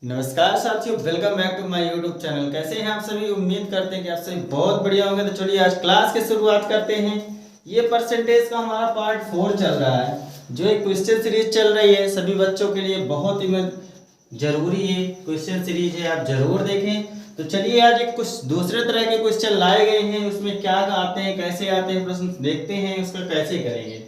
नमस्कार साथियों, welcome back to my YouTube channel. कैसे हैं आप सभी? उम्मीद करते हैं कि आप सभी बहुत बढ़िया होंगे। तो चलिए आज क्लास की शुरुआत करते हैं। ये परसेंटेज का हमारा पार्ट 4 चल रहा है, जो एक क्वेश्चन सीरीज चल रही है। सभी बच्चों के लिए बहुत ही जरूरी है क्वेश्चन सीरीज है, आप जरूर देखें। तो चलिए आज एक कुछ दूसरे तरह के क्वेश्चन लाए गए हैं। उसमें क्या आते हैं, कैसे आते हैं, प्रश्न देखते हैं उसका कैसे करेंगे।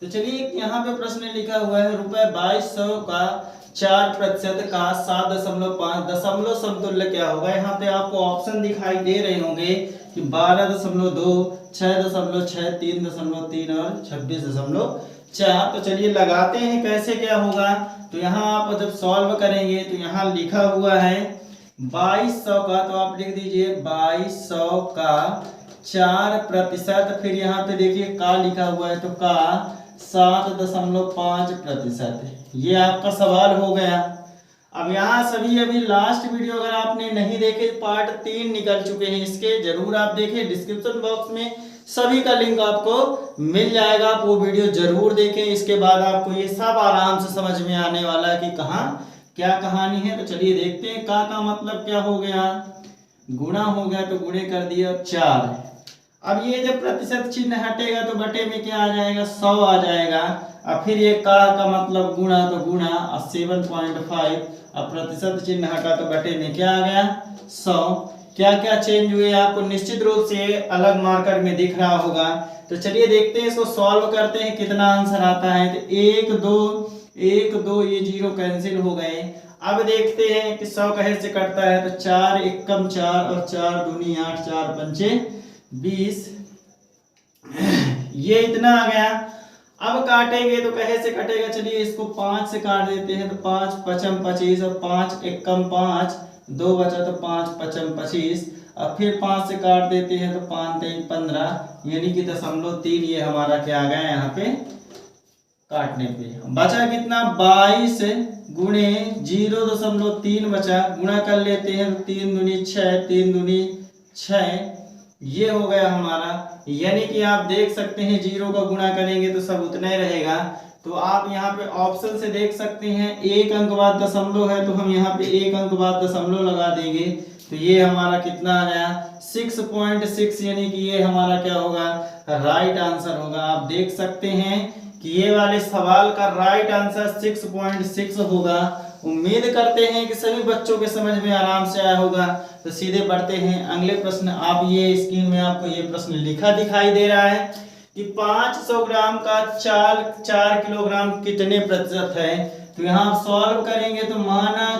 तो चलिए यहाँ पे प्रश्न लिखा हुआ है, ₹2200 का 4% का 7.5 दशमलव समतुल्य क्या होगा। यहाँ पे आपको ऑप्शन दिखाई दे रहे होंगे कि 12.2, 6.6, 3.3 और 26.4। तो चलिए लगाते हैं कैसे क्या होगा। तो यहाँ आप जब सॉल्व करेंगे तो यहाँ लिखा हुआ है 2200 का, तो आप लिख दीजिए 2200 का 4%। फिर यहाँ पे देखिए का लिखा हुआ है, तो का 7.5%। ये आपका सवाल हो गया। अब यहाँ सभी अभी लास्ट वीडियो अगर आपने नहीं देखे, पार्ट 3 निकल चुके हैं इसके, जरूर आप देखें। डिस्क्रिप्शन बॉक्स में सभी का लिंक आपको मिल जाएगा, आप वो वीडियो जरूर देखें। इसके बाद आपको ये सब आराम से समझ में आने वाला है कि कहाँ क्या कहानी है। तो चलिए देखते हैं का मतलब क्या हो गया, गुणा हो गया, तो गुणे कर दिया 4। अब ये जब प्रतिशत चिन्ह हटेगा तो बटे में क्या आ जाएगा, 100 आ जाएगा। अब फिर ये का मतलब गुणा, तो गुणा 7.5। अब प्रतिशत चिन्ह हटा तो बटे में क्या आ गया, 100। क्या क्या चेंज हुए आपको निश्चित रूप से अलग मार्कर में दिख रहा होगा। तो चलिए देखते हैं, इसको सॉल्व करते हैं कितना आंसर आता है। तो 1 2 ये 0 कैंसिल हो गए। अब देखते हैं कि 100 कहे से कटता है, तो 4 एकम 4 और 4 दूनी 8, 4 पंचे 20। ये इतना आ गया। अब काटेंगे तो कहे से कटेगा, चलिए इसको 5 से काट देते हैं। तो 5 पचम 25 और 5 एकम 5, 2 बचा तो 5 पचम 25। अब फिर 5 से काट देते हैं तो 5 3 15, यानी कि 0.3। ये हमारा क्या आ गया यहाँ पे काटने पे बचा कितना, 22 गुणे 0.3 बचा। गुणा कर लेते हैं तो 3 दूनी 6, 3 दूनी 6। ये हो गया हमारा। यानी कि आप देख सकते हैं 0 का गुणा करेंगे तो सब उतना ही रहेगा। तो आप यहाँ पे ऑप्शन से देख सकते हैं, एक अंक बाद दशमलव है तो हम यहाँ पे एक अंक बाद दशमलव लगा देंगे। तो ये हमारा कितना आ गया, 6.6। यानी कि ये हमारा क्या होगा, राइट आंसर होगा। आप देख सकते हैं कि ये वाले सवाल का राइट आंसर 6.6 होगा। उम्मीद करते हैं कि सभी बच्चों के समझ में आराम से आया होगा। तो सीधे बढ़ते हैं अगले प्रश्न। आप ये स्क्रीन में आपको ये प्रश्न लिखा दिखाई दे रहा है कि 500 ग्राम का 4 किलोग्राम कितने प्रतिशत है। तो यहाँ आप सॉल्व करेंगे तो माना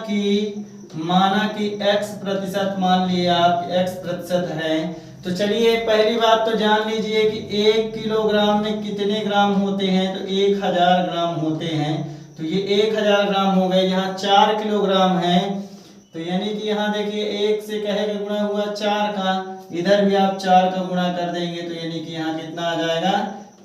कि x प्रतिशत, मान लिए आप x प्रतिशत है। तो चलिए पहली बात तो जान लीजिए कि 1 किलोग्राम में कितने ग्राम होते हैं। तो 1000 ग्राम होते हैं। तो ये 1000 ग्राम हो गए। यहाँ 4 किलोग्राम है, तो यानी कि यहाँ देखिए 1 से कहे का गुणा हुआ 4 का, इधर भी आप 4 का गुणा कर देंगे तो यानी कि यहाँ कितना आ जाएगा,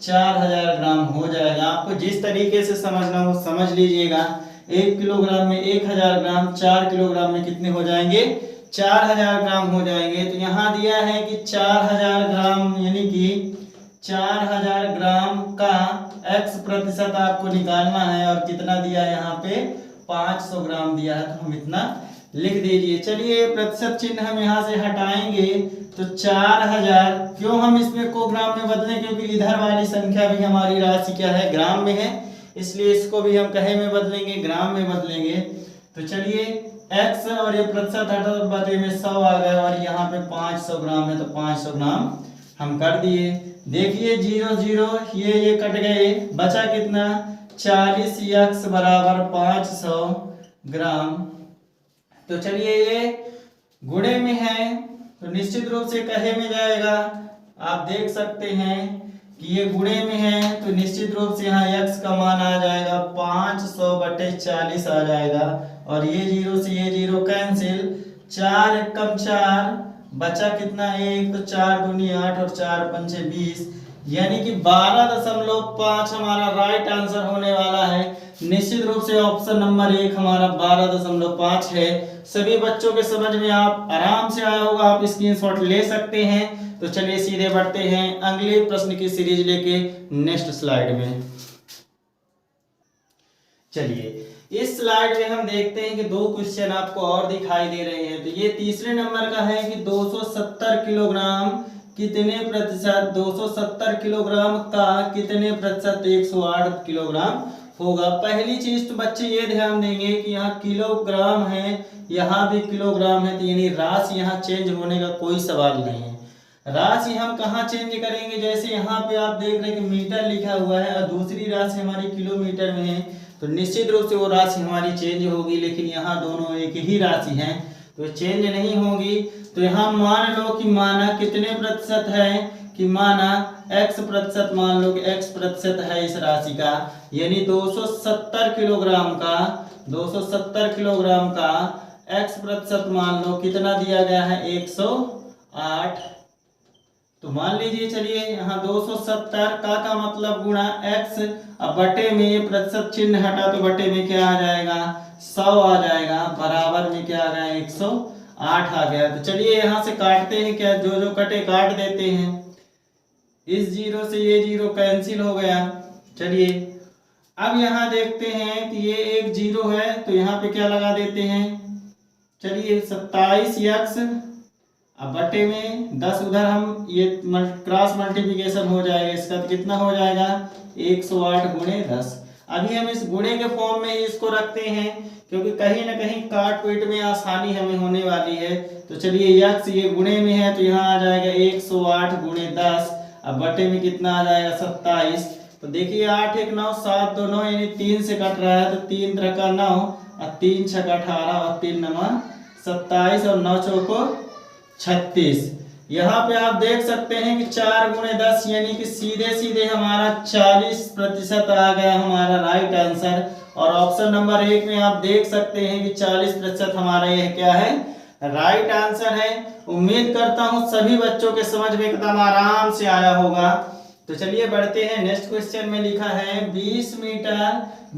4000 ग्राम हो जाएगा। आपको जिस तरीके से समझना हो समझ लीजिएगा। 1 किलोग्राम में 1000 ग्राम, 4 किलोग्राम में कितने हो जाएंगे, 4000 ग्राम हो जाएंगे। तो यहाँ दिया है कि 4000 ग्राम, यानी कि 4000 ग्राम का x प्रतिशत आपको निकालना है। और कितना दिया है यहाँ पे, 500 ग्राम दिया है, तो हम इतना लिख दीजिए। चलिए प्रतिशत चिन्ह हम यहाँ से हटाएंगे तो 4000, क्यों हम इसमें को ग्राम में बदलें, क्योंकि इधर वाली संख्या भी हमारी राशि क्या है, ग्राम में है, इसलिए इसको भी हम कहे में बदलेंगे, ग्राम में बदलेंगे। तो चलिए x और ये प्रतिशत हटा तो बटे में 100 आ गया, और यहाँ पे 500 ग्राम है तो 500 ग्राम हम कर दिए। देखिए 0 0 ये कट गए, बचा कितना, 40x बराबर 500 ग्राम। तो चलिए ये गुणे में है तो निश्चित रूप से कहे में जाएगा। आप देख सकते हैं कि ये गुणे में है तो निश्चित रूप से यहाँ x का मान आ जाएगा 500/40 आ जाएगा। और ये 0 से ये 0 कैंसिल, 4 एकम 4, बचा कितना 1, तो 4 दूनी 8 और 4 पंचे 20। यानी कि 12.5 हमारा राइट आंसर होने वाला है। निश्चित रूप से ऑप्शन नंबर 1 हमारा 12.5 है। सभी बच्चों के समझ में आप आराम से आया होगा, आप स्क्रीनशॉट ले सकते हैं। तो चलिए सीधे बढ़ते हैं अगले प्रश्न की सीरीज लेके नेक्स्ट स्लाइड में। चलिए इस स्लाइड में हम देखते हैं कि 2 क्वेश्चन आपको और दिखाई दे रहे हैं। तो ये तीसरे नंबर का है कि 270 किलोग्राम कितने प्रतिशत 270 किलोग्राम का कितने प्रतिशत 108 किलोग्राम होगा। पहली चीज तो बच्चे ये ध्यान देंगे कि यहाँ किलोग्राम है, यहाँ भी किलोग्राम है, तो यानी राशि यहाँ चेंज होने का कोई सवाल नहीं है। राशि हम कहाँ चेंज करेंगे, जैसे यहाँ पे आप देख रहे हैं कि मीटर लिखा हुआ है और दूसरी राशि हमारी किलोमीटर में है, तो निश्चित रूप से वो राशि हमारी चेंज होगी। लेकिन यहाँ दोनों एक ही राशि हैं तो चेंज नहीं होगी। तो यहाँ मान लो कि माना कितने प्रतिशत है कि माना x प्रतिशत, मान लो कि x प्रतिशत है इस राशि का, यानी 270 किलोग्राम का 270 किलोग्राम का x प्रतिशत मान लो कितना दिया गया है 108। तो मान लीजिए चलिए यहाँ 270 का मतलब गुणा x, अब बटे में ये प्रतिशत चिन्ह हटा तो बटे में क्या आ जाएगा 100 आ जाएगा, बराबर में क्या आ गया 108 आ गया। तो चलिए यहाँ से काटते हैं, क्या जो जो कटे काट देते हैं। इस जीरो से ये जीरो कैंसिल हो गया। चलिए अब यहाँ देखते हैं कि ये एक जीरो है तो यहाँ पे क्या लगा देते हैं। चलिए 27x, अब बटे में 10, उधर हम ये क्रॉस मल्टीप्लिकेशन हो जाएगा इसका, तो कितना हो जाएगा 108 गुणे 10। अभी हम इस गुणे के फॉर्म में ही इसको रखते हैं क्योंकि कहीं ना कहीं काट पीट में आसानी हमें होने वाली है। तो चलिए x ये गुणे में है तो यहाँ आ जाएगा 108 गुणे 10, अब बटे में कितना आ जाएगा 27। तो देखिए 8 1 9 7 2 9, यानी 3 से कट रहा है तो 3 3 का 9 और 3 6 का 18 और 3 9 27 और 9 चौको 36। यहाँ पे आप देख सकते हैं कि 4 गुणे 10 यानी कि सीधे सीधे हमारा 40% आ गया हमारा राइट आंसर। और ऑप्शन नंबर 1 में आप देख सकते हैं कि 40% हमारा यह क्या है राइट आंसर है। उम्मीद करता हूँ सभी बच्चों के समझ में एकदम आराम से आया होगा। तो चलिए बढ़ते हैं, नेक्स्ट क्वेश्चन में लिखा है 20 मीटर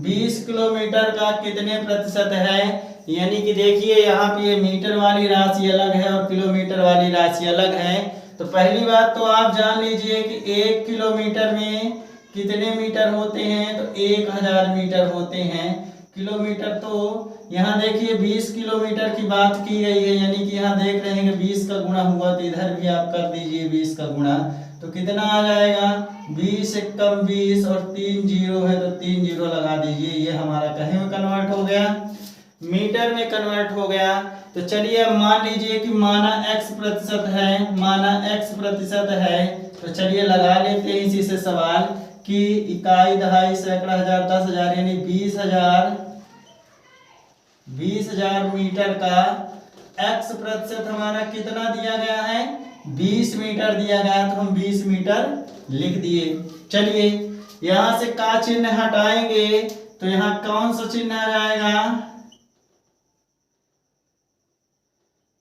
20 किलोमीटर का कितने प्रतिशत है। यानी कि देखिए यहाँ पे ये मीटर वाली राशि अलग है और किलोमीटर वाली राशि अलग है। तो पहली बात तो आप जान लीजिए कि 1 किलोमीटर में कितने मीटर होते हैं, तो 1000 मीटर होते हैं। किलोमीटर तो यहाँ देखिए 20 किलोमीटर की बात की गई है, यानी कि यहाँ देख रहे हैं कि 20 का गुणा हुआ तो इधर भी आप कर दीजिए 20 का गुणा, तो कितना आ जाएगा 20 एकम 20 और 3 जीरो है तो 3 जीरो लगा दीजिए। ये हमारा कहीं में कन्वर्ट हो गया, मीटर में कन्वर्ट हो गया। तो चलिए अब मान लीजिए कि माना x प्रतिशत है, माना x प्रतिशत है, तो चलिए लगा लेते हैं इसी से सवाल कि इकाई दहाई सैकड़ा हजार 10,000 यानी 20,000 मीटर का x प्रतिशत हमारा कितना दिया गया है 20 मीटर दिया गया, तो हम 20 मीटर लिख दिए। चलिए यहाँ से का चिन्ह हटाएंगे तो यहाँ कौन सा चिन्ह आ जाएगा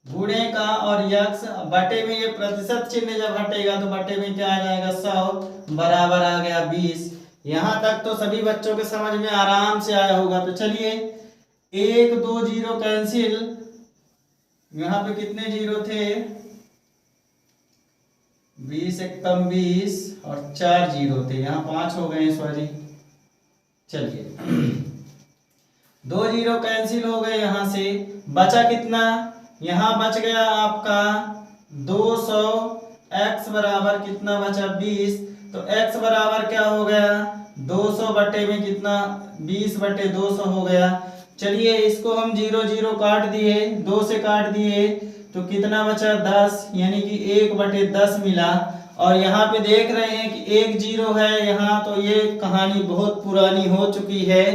गुणे का और यक्स, बटे में ये प्रतिशत चिन्ह जब हटेगा तो बटे में क्या आ जाएगा 100 बराबर आ गया 20। यहाँ तक तो सभी बच्चों के समझ में आराम से आया होगा। तो चलिए 1 2 जीरो कैंसिल, यहाँ पे कितने जीरो थे 20 एकम 20 और 4 जीरो थे, यहाँ 5 हो गए सॉरी। चलिए 2 जीरो कैंसिल हो गए, यहाँ से बचा कितना, यहाँ बच गया आपका 200, x बराबर कितना बचा 20, तो x बराबर क्या हो गया 200 बटे में कितना 20 बटे 200 हो गया। चलिए इसको हम 0 0 काट दिए, 2 से काट दिए तो कितना बचा 10, यानी कि 1 बटे 10 मिला। और यहाँ पे देख रहे हैं कि 1 जीरो है यहाँ, तो ये कहानी बहुत पुरानी हो चुकी है,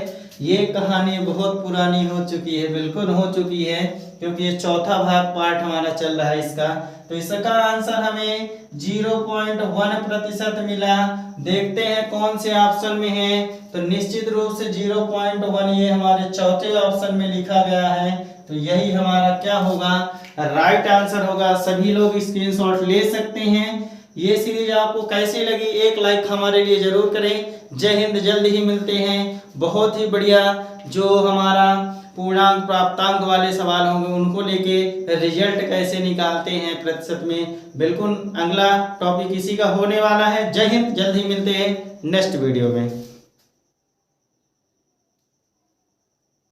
ये कहानी बहुत पुरानी हो चुकी है, बिल्कुल हो चुकी है, क्योंकि ये चौथा भाग पार्ट हमारा चल रहा है इसका। तो इसका आंसर हमें 0.1% मिला। देखते हैं कौन से ऑप्शन में है, तो निश्चित रूप से 0.1 ये हमारे चौथे ऑप्शन में लिखा गया है, तो यही हमारा क्या होगा राइट आंसर होगा। सभी लोग स्क्रीनशॉट ले सकते हैं। ये सीरीज आपको कैसी लगी एक लाइक हमारे लिए जरूर करें। जय हिंद, जल्द ही मिलते हैं बहुत ही बढ़िया जो हमारा पूर्णांक प्राप्तांक वाले सवाल होंगे उनको लेके रिजल्ट कैसे निकालते हैं प्रतिशत में, बिल्कुल अगला टॉपिक इसी का होने वाला है। जय हिंद, जल्द ही मिलते हैं नेक्स्ट वीडियो में।